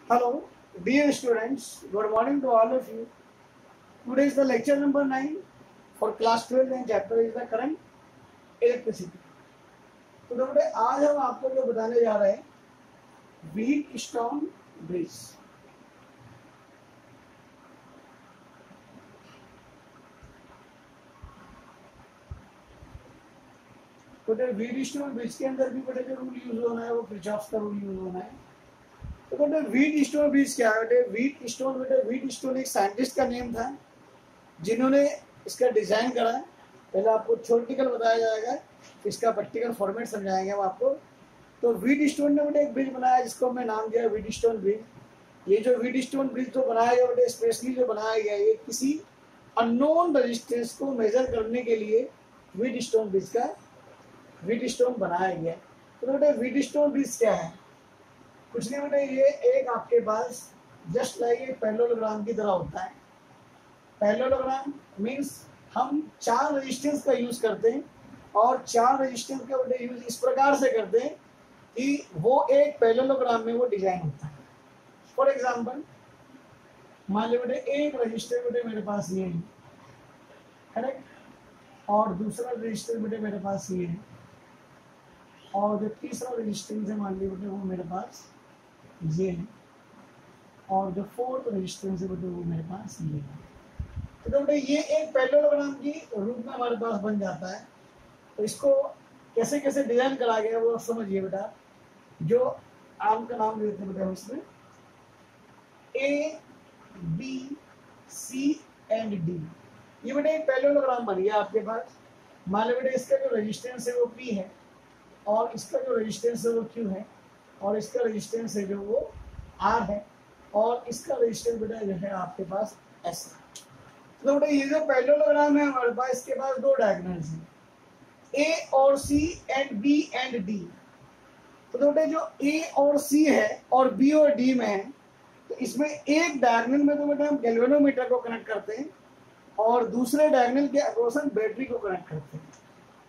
Hello, dear students. Good morning to all of you. Today is the lecture number 9 for class 12 and chapter is the current electricity. तो बेटे आज हम आपको जो बताने जा रहे हैं व्हीट स्टोन ब्रिज। बेटे व्हीट स्टोन ब्रिज के अंदर भी बेटे जो रूल यूज होना है वो किरचॉफ का रूल यूज होना है। तो बेटे व्हीट स्टोन ब्रिज क्या है? बेटे व्हीट स्टोन एक साइंटिस्ट का नेम था जिन्होंने इसका डिजाइन करा है। पहले आपको थ्योरेटिकल बताया जाएगा, इसका प्रैक्टिकल फॉर्मेट समझाएंगे हम आपको। तो व्हीट स्टोन ने बेटे एक ब्रिज बनाया जिसको मैं नाम दिया व्हीट स्टोन ब्रिज। ये जो व्हीट स्टोन ब्रिज जो बनाया गया बेटे स्पेशली जो बनाया गया ये किसी अननोन रेजिस्टेंस को मेजर करने के लिए व्हीट स्टोन बनाया गया। तो बेटे व्हीट स्टोन ब्रिज क्या है? कुछ नहीं बेटे, ये एक आपके पास जस्ट लाइक एक पैरेललोग्राम की तरह होता है। पैरेललोग्राम मीन्स हम 4 रेजिस्टेंस का यूज करते हैं और 4 रेजिस्टेंस का बेटे यूज इस प्रकार से करते हैं कि वो एक पैरेललोग्राम में वो डिजाइन होता है। फॉर एग्जांपल मान लो बेटे एक रजिस्टर बेटे मेरे पास ये है, करेक्ट, और दूसरा रजिस्टर बेटे मेरे पास ये है, और जो तीसरा रेजिस्टेंस है मान लो बेटे वो मेरे पास ये है, और जो फोर्थ रेजिस्टेंस है बेटे वो मेरे पास ये है। तो बेटे ये एक पैरेललोग्राम की रूप में हमारे पास बन जाता है। तो इसको कैसे कैसे डिजाइन करा गया वो समझिए बेटा। जो आर्म का नाम देते हैं बेटा इसमें A, B, C and D। ये बेटा एक पैरेललोग्राम बन गया आपके पास। मान लो बेटा इसका जो रेजिस्टेंस है वो P है, और इसका जो रेजिस्टेंस है वो Q है, और इसका रेजिस्टेंस है जो वो R है, और इसका रेजिस्टेंस बेटा जो है आपके पास S है। तो बेटा ये जो पैरेललोग्राम है हमारे पास, इसके पास 2 डायगोनल्स हैं, A और C and B and D। तो बेटा जो A और C है और B और D में है, तो इसमें एक डायगोनल में तो बेटा हम गैल्वेनोमीटर को कनेक्ट करते हैं और दूसरे डायगोनल के अक्रॉस हम बैटरी को कनेक्ट करते हैं।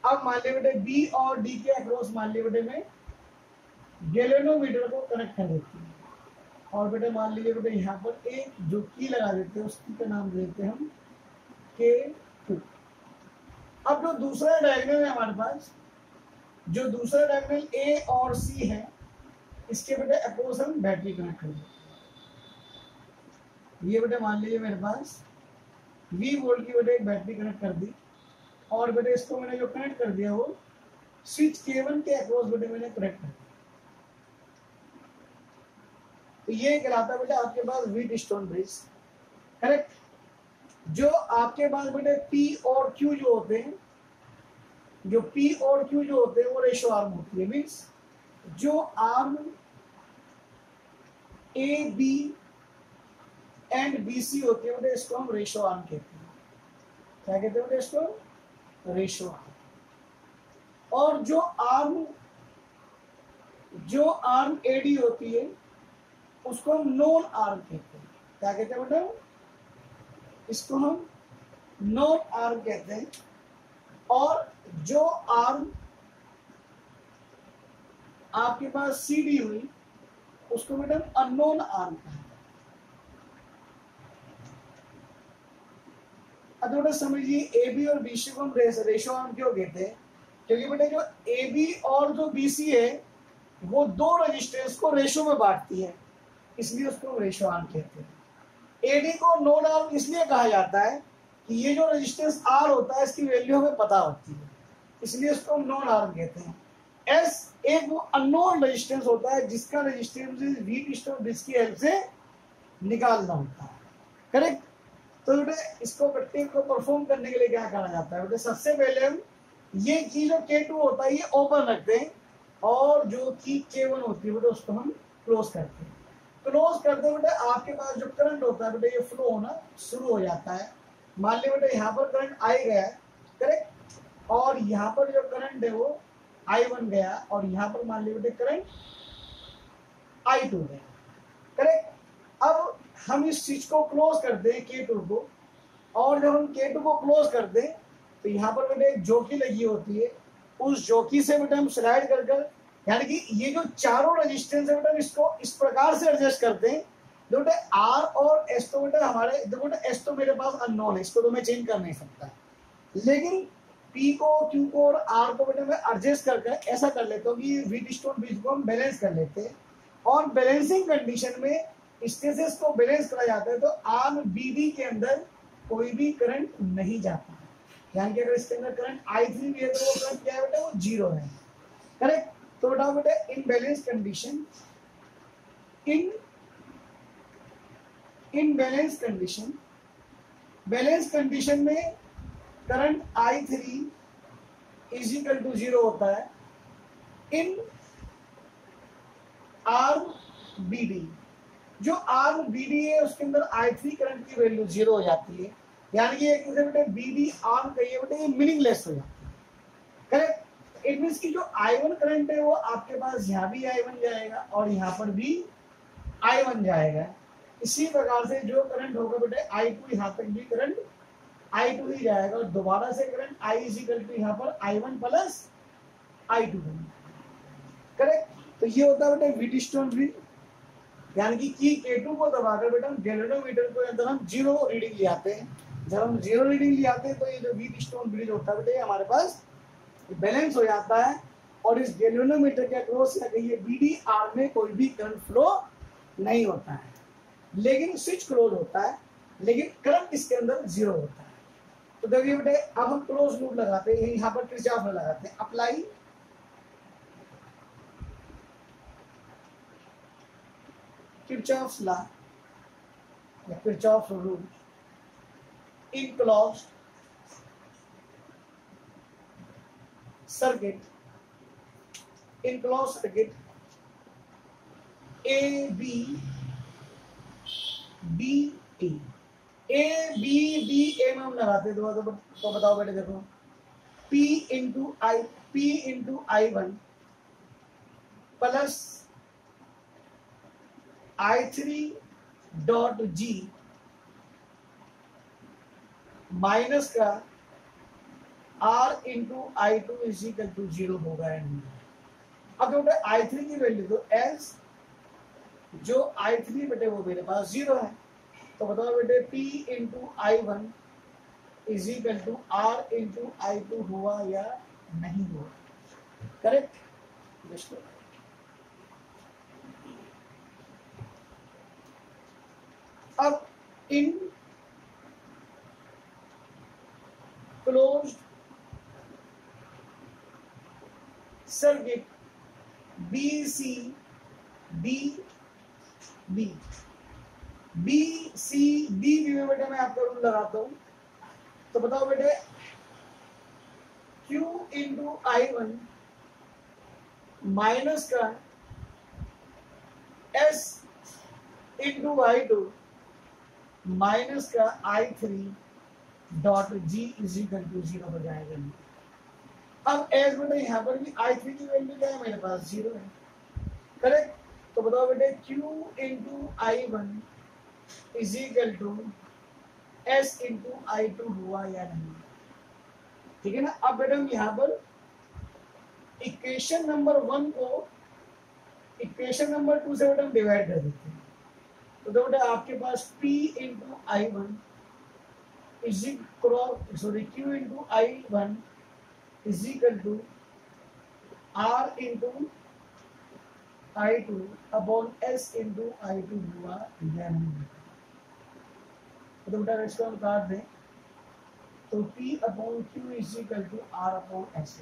अब मान लिया बेटे B और D के अक्रॉस मान लिया बेटे में गैल्वेनोमीटर को कनेक्ट कर देते हैं, और बेटे मान लीजिए बेटे यहाँ पर एक जो की लगा देते हैं उसकी का नाम देते हैं हम K2। अब जो दूसरा डायगोनल है हमारे पास, जो दूसरा डायगोनल A और C है, इसके बेटे अक्रॉस हम बैटरी कनेक्ट कर देते हैं। ये बेटे मान लीजिए मेरे पास 20 वोल्ट की बेटे एक बैटरी कनेक्ट कर दी, और बेटे इसको मैंने जो कनेक्ट कर दिया वो स्विच K1 के अक्रॉस बेटे मैंने कनेक्ट कर दिया। तो ये कहलाता है बेटा आपके पास व्हीट स्टोन ब्रिज, करेक्ट। जो आपके पास बेटे P और Q जो होते हैं, जो P और Q जो होते हैं वो रेशो आर्म होती है। मीन्स जो arm A, B and BC होती है बेटे इसको हम रेशो आर्म कहते हैं। क्या कहते हैं बेटे इसको? Ratio arm. और जो आर्म AD होती है उसको हम नॉन आर्म कहते हैं। क्या कहते हैं बेटा? इसको हम नॉन आर्म कहते हैं। और जो आर्म आपके पास CD हुई उसको बेटा अननोन आर्म कहते हैं। अब बेटा समझिए AB और BC को हम रेशो आर्म क्यों कहते हैं? क्योंकि बेटा जो AB और जो BC है वो 2 रेजिस्टेंस को रेशो में बांटती है, इसलिए उसको हम रेशो आर्म कहते हैं। AD को नॉन आर्म इसलिए कहा जाता है कि ये जो रेजिस्टेंस R होता है इसकी वैल्यू हमें पता होती है, इसलिए उसको हम नॉन आर्म कहते हैं। S एक वो अननोन रेजिस्टेंस होता है जिसका रेजिस्टेंस व्हीट स्टोन ब्रिज की हेल्प से निकालना होता है, करेक्ट। तो बेटे इसको प्रैक्टिस को परफॉर्म करने के लिए क्या करा जाता है बेटे? सबसे पहले हम ये की जो K2 होता है ये ओपन रखते हैं, और जो की K1 होती है बेटे उसको हम क्लोज करते हैं। क्लोज करते बेटे आपके पास जो करंट होता है बेटे ये फ्लो होना शुरू हो जाता है। मान लीजिए बेटे यहाँ पर करंट I गया है, करेक्ट, और यहाँ पर जो करंट है वो I1 गया, और यहाँ पर मान लीजिए बेटे करंट I2 गया, करेक्ट। अब हम इस स्विच को क्लोज करते हैं K2 को, और जब हम K2 को क्लोज करते हैं तो यहाँ पर बेटे एक जॉकी लगी होती है, उस जॉकी से बेटे हम स्लाइड कर यानी कि ये जो चारों रेजिस्टेंस है बेटा इसको इस प्रकार से एडजस्ट करते हैं। देखो बेटा आर और एस तो बेटा हमारे, देखो बेटा एस तो मेरे पास अननोन है, इसको तो मैं चेंज कर नहीं सकता, लेकिन पी को, क्यू को और आर को बेटा मैं एडजस्ट करके ऐसा कर लेता हूँ कि व्हीटस्टोन ब्रिज को हम बैलेंस कर लेते हैं। और बैलेंसिंग कंडीशन में स्टेजेस को बैलेंस करा जाता है तो आर्म बीडी के अंदर कोई भी करंट नहीं जाता, यानी कि अगर इसके अंदर करंट I3 भी है तो वो करंट क्या है बेटा, वो जीरो है। करेक्ट। तो बताओ बेटा in balance condition, in balance condition में current I3 is equal to zero होता है इन आर्म बीडी। जो आर्म बीडी है उसके अंदर I3 करंट की वैल्यू जीरो हो जाती है, यानी कि एक बेटे बीडी आर्म कहिए बेटे ये मीनिंगलेस हो जाता है। करेक्ट। इट मींस कि जो I1 करंट है वो आपके पास यहाँ भी I1 जाएगा और यहाँ पर भी I1 जाएगा। इसी प्रकार से जो करंट होगा बेटे I2 यहाँ तक भी करंट I2 ही जाएगा और दोबारा से current I is equal to यहाँ पर I1 प्लस I2। करेक्ट। तो ये होता है बेटे व्हीटस्टोन ब्रिज, यानी कि की K2 को दबाकर बेटा हम गैल्वेनोमीटर को अंदर हम जीरो रीडिंग ले आते हैं। जब हम जीरो रीडिंग ले आते हैं तो ये जो व्हीटस्टोन ब्रिज होता है बेटे हमारे पास बैलेंस हो जाता है और इस गैल्वेनोमीटर के अक्रॉस या कहिए बीडी आर में कोई भी करंट फ्लो नहीं होता है, लेकिन स्विच क्लोज होता है, लेकिन करंट इसके अंदर जीरो होता है। तो देखिए बेटे अब हम क्लोज लूप लगाते हैं, यहाँ पर किरचॉफ में लगाते हैं, अप्लाई किरचॉफ्स लॉ या Kirchhoff rule in closed circuit, in close circuit A B D T. A B D A में हम लगाते हैं तो बताओ बेटे देखो P into I1 plus I3 dot G minus का R into I2 is equal to zero होगा। अब बेटे I3 की वैल्यू तो एस जो I3 बेटे वो मेरे पास जीरो है, तो बताओ बेटे P into I1 is equal to R into I2 हुआ या नहीं हुआ। करेक्ट। अब in closed circuit B C D B, B C D B में बेटे मैं आपका रूल लगाता हूं, तो बताओ बेटे Q इंटू I1 माइनस का S इंटू I2 माइनस का I3 dot G is equal to zero हो जाएगा। अब एस बेटे यहाँ पर भी I3 की वैल्यू क्या है, मेरे पास जीरो है। करेक्ट। तो बताओ बेटे Q into I1 is equal to S into I2 हुआ या नहीं। ठीक है ना। अब बेटे हम यहाँ पर इक्वेशन नंबर 1 को इक्वेशन नंबर 2 से बेटे हम डिवाइड कर देते हैं, तो बेटे आपके पास P into I1 is equal Q into I1 is equal to R into I2 upon S into I2 हुआ या नहीं। तो बेटा इसको हम काट दें तो P upon Q is equal to R upon S।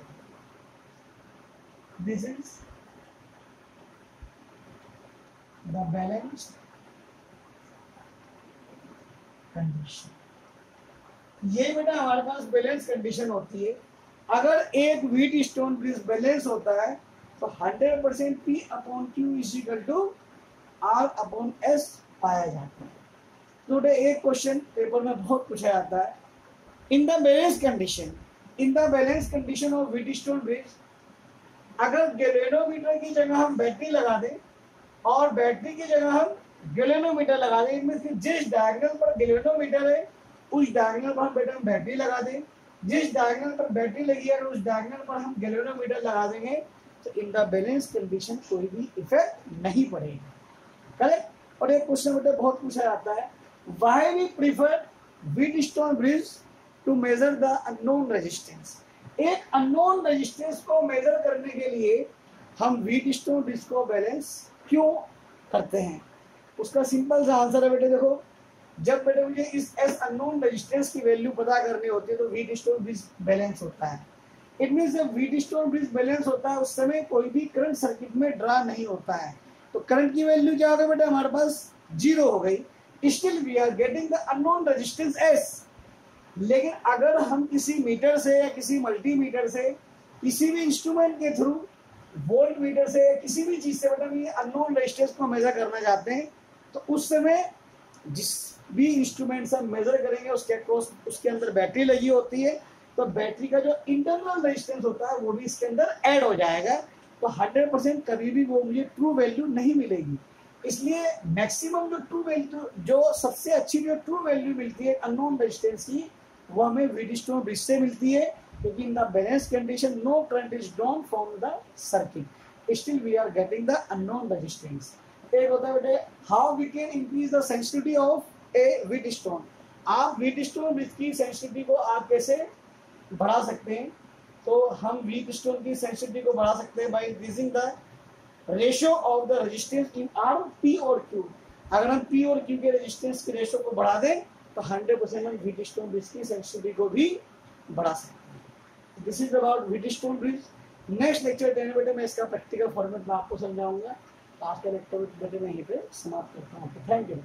This is the balanced condition. ये बेटा हमारे पास बैलेंस कंडीशन होती है। अगर एक व्हीटस्टोन ब्रिज बैलेंस होता है तो 100% P upon Q is equal to R upon S पाया जाता है। तो एक क्वेश्चन पेपर में बहुत पूछा जाता है, इन the balance condition of Wheatstone bridge, अगर गैल्वेनोमीटर की जगह हम बैटरी लगा दें और बैटरी की जगह हम गैल्वेनोमीटर लगा दें, इनमें से जिस डायगोनल पर गैल्वेनोमीटर है उस डायगोनल पर बेटा हम बैटरी लगा दें, जिस डायगोनल पर बैटरी लगी है उस डायगोनल पर हम गैल्वेनोमीटर लगा देंगे, तो इन द बैलेंस कंडीशन कोई भी इफेक्ट नहीं पड़ेगा। करेक्ट। और एक क्वेश्चन बेटे बहुत पूछा जाता है, why we prefer Wheatstone bridge to measure the unknown resistance. एक अननोन रेजिस्टेंस को मेजर करने के लिए हम व्हीटस्टोन ब्रिज को बैलेंस क्यों करते हैं? उसका सिंपल सा आंसर है बेटे, देखो जब बेटे मुझे इस एस अननोन रेजिस्टेंस की वैल्यू पता करनी होती है तो व्हीटस्टोन ब्रिज बैलेंस होता है। इट मीन जब व्हीटस्टोन ब्रिज बैलेंस होता है उस समय कोई भी करंट सर्किट में ड्रा नहीं होता है, तो करंट की वैल्यू क्या हो गई बेटा हमारे पास 0 हो गई। Still we are getting the unknown resistance S. लेकिन अगर हम किसी मीटर से या किसी मल्टीमीटर से किसी भी इंस्ट्रूमेंट के थ्रू वोल्ट मीटर से किसी भी चीज से बेटा ये अननोन रेजिस्टेंस को मेजर करना चाहते हैं, तो उस समय जिस भी इंस्ट्रूमेंट से हम मेजर करेंगे उसके अक्रॉस उसके अंदर बैटरी लगी होती है, तो बैटरी का जो इंटरनल रेजिस्टेंस होता है वो भी इसके अंदर ऐड हो जाएगा। तो 100% कभी भी वो मुझे ट्रू वैल्यू नहीं मिलेगी। इसलिए मैक्सिमम जो ट्रू वैल्यू, जो सबसे अच्छी जो ट्रू वैल्यू मिलती है अननोन रेजिस्टेंस की, वो हमें व्हीटस्टोन ब्रिज से मिलती है, क्योंकि in the balance condition no current is drawn from the circuit, still we are getting the unknown resistance. एक होता है बेटे how we can increase the sensitivity of a Wheatstone. आप व्हीटस्टोन ब्रिज की सेंसिटिविटी को आप कैसे बढ़ा सकते हैं? तो हम व्हीटस्टोन की सेंसिटिविटी को बढ़ा सकते हैं by increasing the ratio of the resistance in are, P और क्यू। अगर हम पी और क्यू के रेजिस्टेंस के रेशियो को बढ़ा व्हीटस्टोन तो 100% हम व्हीटस्टोन ब्रिज की सेंसिटिविटी को भी बढ़ा सकते हैं। This is about Wheatstone bridge. Next lecture देने बेटे मैं इसका प्रैक्टिकल फॉर्मेट में आपको समझाऊंगा। आज का लेक्चर बेटे मैं यहीं पे समाप्त करता हूँ। Thank you.